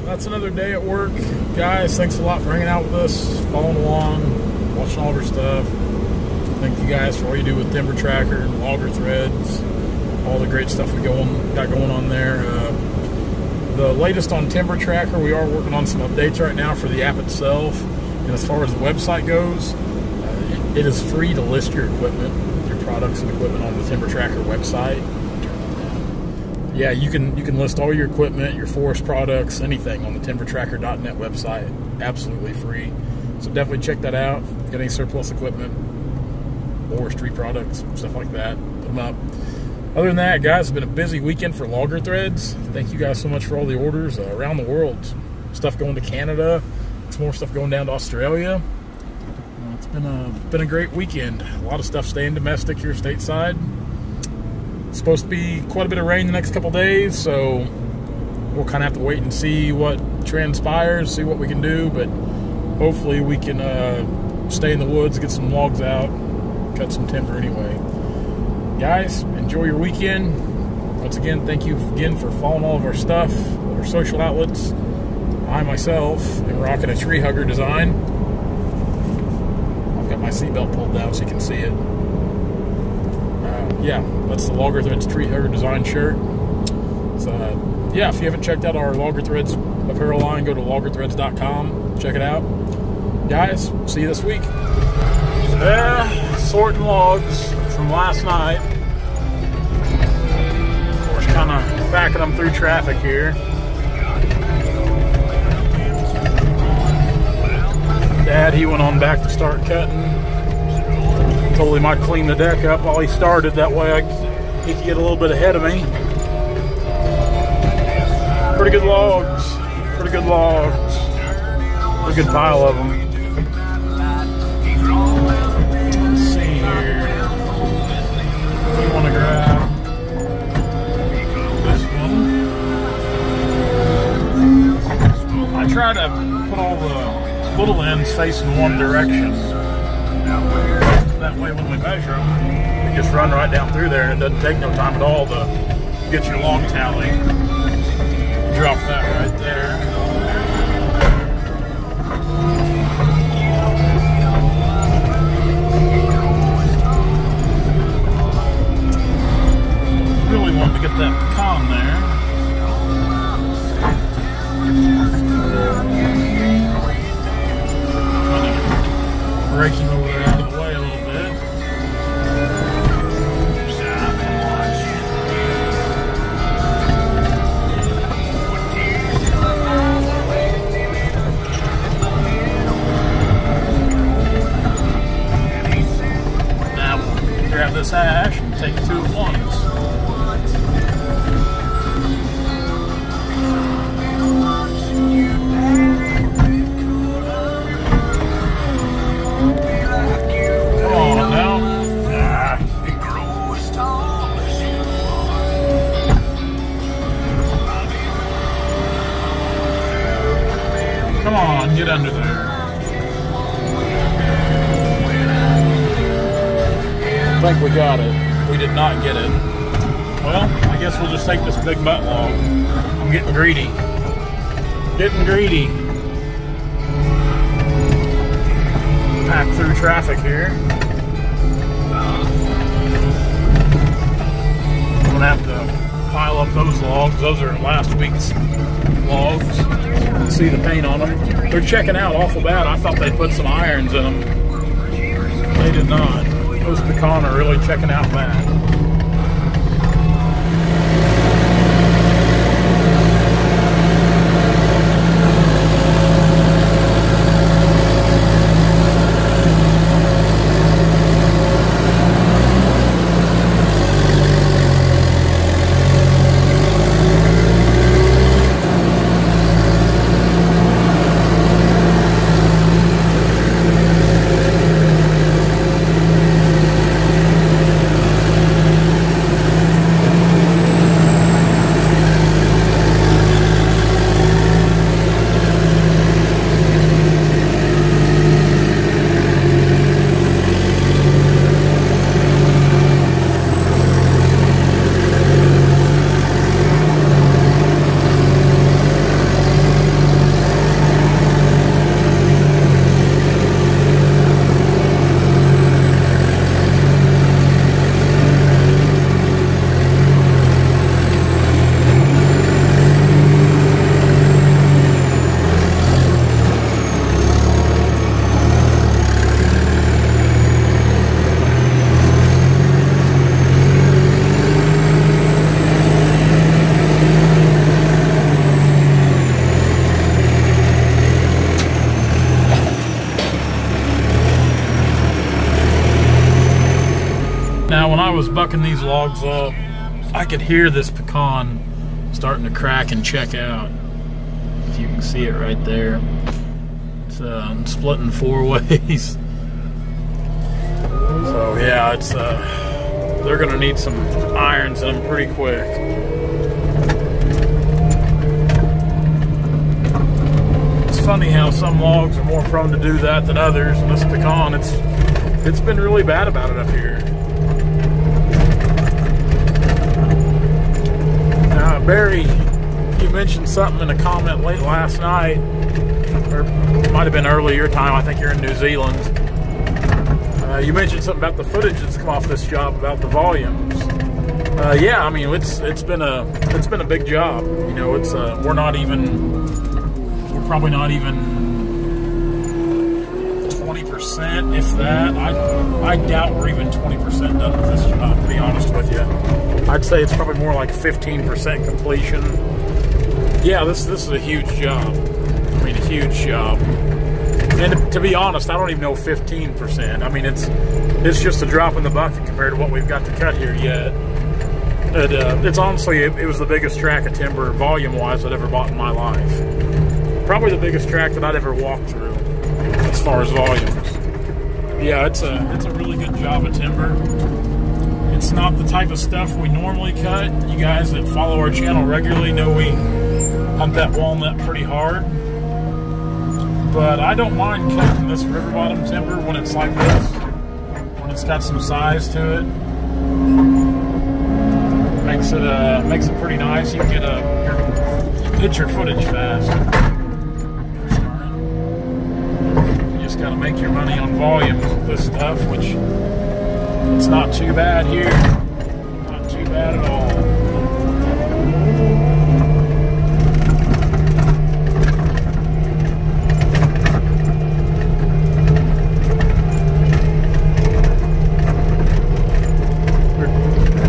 that's another day at work. Guys, thanks a lot for hanging out with us, following along, watching all of our stuff. Thank you guys for all you do with Timber Tracker, Logger Threads, all the great stuff we got going on there. The latest on Timber Tracker, we are working on some updates right now for the app itself. And as far as the website goes, it is free to list your equipment, your products and equipment on the Timber Tracker website. Yeah, you can list all your equipment, your forest products, anything on the timbertracker.net website, absolutely free. So definitely check that out. Got any surplus equipment, forestry products, stuff like that, put them up. Other than that, guys, it's been a busy weekend for Logger Threads. Thank you guys so much for all the orders around the world. Stuff going to Canada, some more stuff going down to Australia. It's been a great weekend. A lot of stuff staying domestic here stateside. It's supposed to be quite a bit of rain the next couple days, so we'll kind of have to wait and see what transpires, see what we can do, but hopefully we can stay in the woods, get some logs out, cut some timber anyway. Guys, enjoy your weekend. Once again, thank you again for following all of our stuff, our social outlets. I myself am rocking a tree hugger design. I've got my seatbelt pulled down so you can see it. Yeah, that's the Logger Threads Tree Hugger Design shirt. So, yeah, if you haven't checked out our Logger Threads apparel line, go to loggerthreads.com. Check it out. Guys, see you this week. Sorting logs from last night. Of course, kind of backing them through traffic here. Dad, he went on back to start cutting. Told him I'd clean the deck up while he started. That way he could get a little bit ahead of me. Pretty good logs. Pretty good logs. Pretty good pile of them. Let's see here. We want to grab this one. I try to put all the little ends facing one direction. That way when we measure them, we just run right down through there, and it doesn't take no time at all to get your log tally. Drop that right there. Really want to get that pecan there. Break him over there out of the way a little bit. Now we'll grab this ash and take two at once. Come on, get under there. I think we got it. We did not get it. Well, I guess we'll just take this big butt log. I'm getting greedy. Getting greedy. Pack through traffic here. I'm gonna have to pile up those logs. Those are last week's logs. See the paint on them. They're checking out awful bad. I thought they'd put some irons in them. They did not. Those pecan are really checking out bad. bucking these logs up, I could hear this pecan starting to crack and check out. If you can see it right there. It's split in 4 ways. So yeah, it's they're gonna need some irons in them pretty quick. It's funny how some logs are more prone to do that than others, and this pecan, it's been really bad about it up here. Barry, you mentioned something in a comment late last night, or it might have been early your time. I think you're in New Zealand. You mentioned something about the footage that's come off this job, about the volumes. Yeah, I mean it's been a big job. You know, it's we're probably not even 20%, if that. I doubt we're even 20% done with this job, to be honest with you. I'd say it's probably more like 15% completion. Yeah, this is a huge job. I mean, a huge job. And to be honest, I don't even know 15%. I mean, it's just a drop in the bucket compared to what we've got to cut here yet. It's honestly, it was the biggest track of timber, volume-wise, I'd ever bought in my life. Probably the biggest track that I'd ever walked through, as far as volumes. Yeah, it's a really good job of timber. It's not the type of stuff we normally cut. You guys that follow our channel regularly know we hunt that walnut pretty hard. But I don't mind cutting this river bottom timber when it's like this. When it's got some size to it. Makes it pretty nice. You can hit your footage fast. You just gotta make your money on volumes with this stuff, which it's not too bad here. Not too bad at all.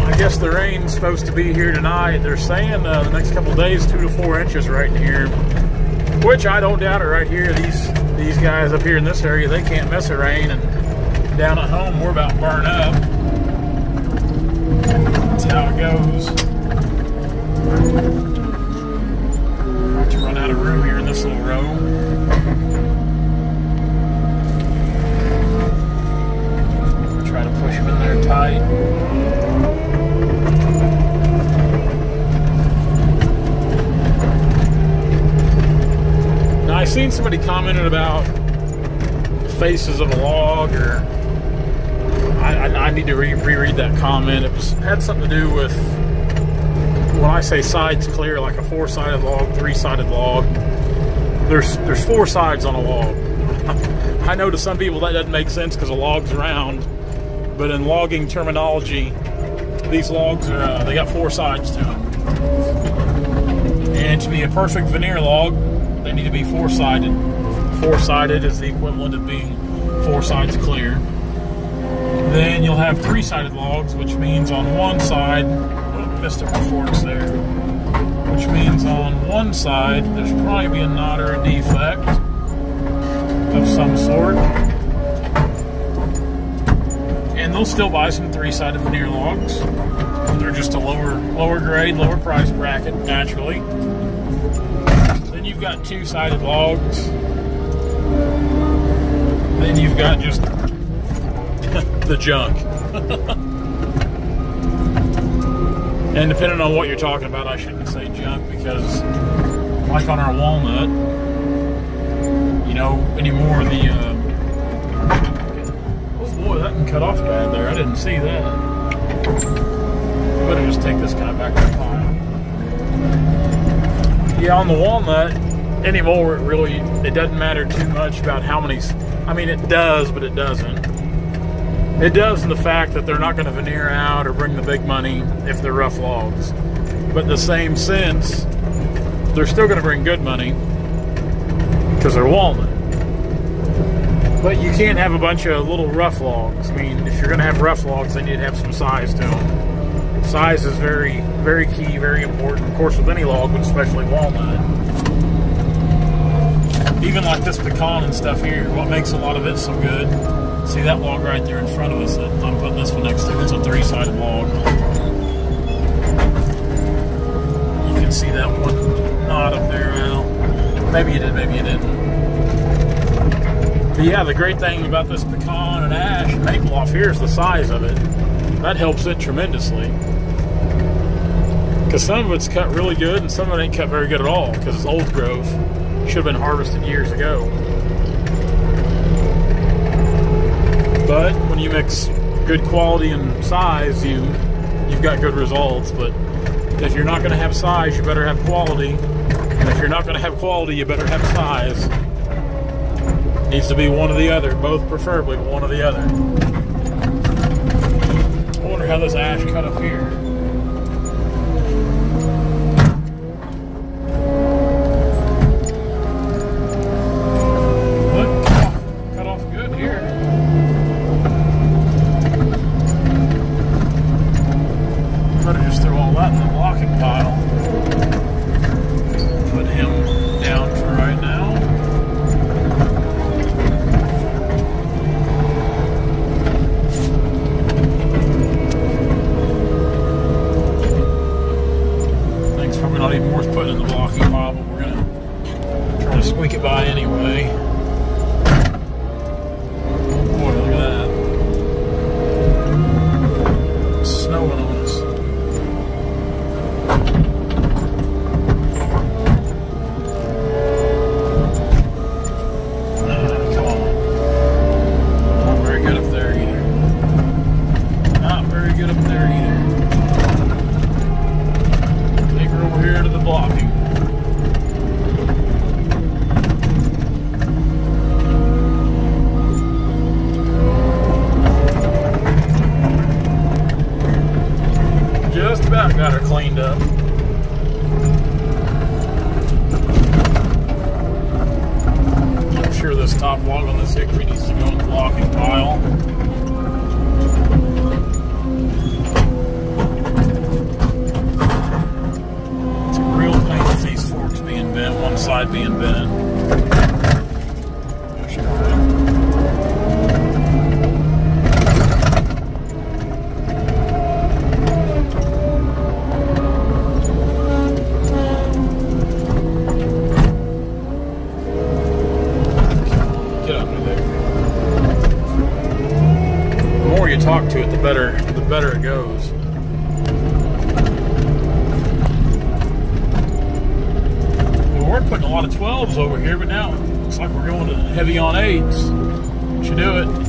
I guess the rain's supposed to be here tonight. They're saying the next couple of days, 2 to 4 inches right in here, which I don't doubt it right here. These guys up here in this area, they can't miss a rain, and down at home, we're about burned up. That's how it goes. About to run out of room here in this little row. Try to push them in there tight. Now, I seen somebody commented about faces of a log, or I need to reread that comment. It had something to do with, when I say sides clear, like a 4-sided log, 3-sided log. There's 4 sides on a log. I know to some people that doesn't make sense because a log's round, but in logging terminology, these logs are they got 4 sides to them. And to be a perfect veneer log, they need to be 4-sided. 4-sided is the equivalent of being 4 sides clear. Then you'll have 3-sided logs, which means on one side, missed up my forks there, which means on one side there's probably be a knot or a defect of some sort. And they'll still buy some 3-sided veneer logs. They're just a lower grade, lower price bracket, naturally. Then you've got 2-sided logs. Then you've got just the junk. And depending on what you're talking about, I shouldn't say junk, because like on our walnut, you know, anymore the oh boy, that can cut off bad there. I didn't see that. Better just take this guy back to the pile. Yeah, on the walnut anymore, it doesn't matter too much about how many. I mean, it does, but it doesn't. It does in the fact that they're not going to veneer out or bring the big money if they're rough logs. But in the same sense, they're still going to bring good money because they're walnut. But you can't have a bunch of little rough logs. I mean, if you're going to have rough logs, they need to have some size to them. Size is very, very key, very important, of course, with any log, but especially walnut. Even like this pecan and stuff here, what makes a lot of it so good See that log right there in front of us that I'm putting this one next to? It's a 3-sided log. You can see that one knot up there now. Maybe you did, maybe you didn't. But yeah, the great thing about this pecan and ash and maple off here is the size of it. That helps it tremendously. Because some of it's cut really good and some of it ain't cut very good at all because it's old growth. Should have been harvested years ago. But when you mix good quality and size, you've got good results. But if you're not going to have size, you better have quality. And if you're not going to have quality, you better have size. It needs to be one or the other, both preferably, but one or the other. I wonder how this ash cut up here. Not even worth putting in the blocking pile, but we're gonna try to squeak it by anyway. Boy, look at that. It's snowing on us. Come on. Not very good up there either. Not very good up there either. Over here to the blocking. Just about got her cleaned up. I'm sure this top log on this hickory needs to go in the blocking pile. One side being bent. Get under there. The more you talk to it, the better it goes. We're putting a lot of 12s over here, but now it looks like we're going to heavy on 8s. Should do it.